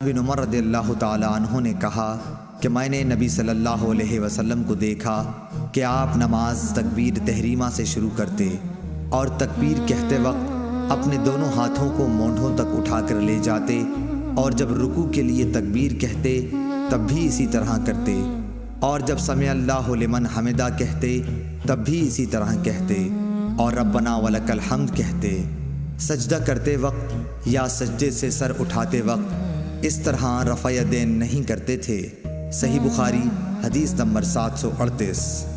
बिन उमर रदियल्लाहु ताला अन्हु ने कहा कि मैंने नबी सल्लल्लाहु अलैहि वसल्लम को देखा कि आप नमाज तकबीर तहरीमा से शुरू करते और तकबीर कहते वक्त अपने दोनों हाथों को मोंढों तक उठाकर ले जाते, और जब रुकू के लिए तकबीर कहते तब भी इसी तरह करते, और जब समी अल्लाहु लिमन हमिदा कहते तब भी इसी तरह कहते, और रब्बना वलकल हम्द कहते। सजदा करते वक्त या सजदे से सर उठाते वक्त इस तरह रफ़ा यदैन नहीं करते थे। सही बुखारी हदीस नंबर 738।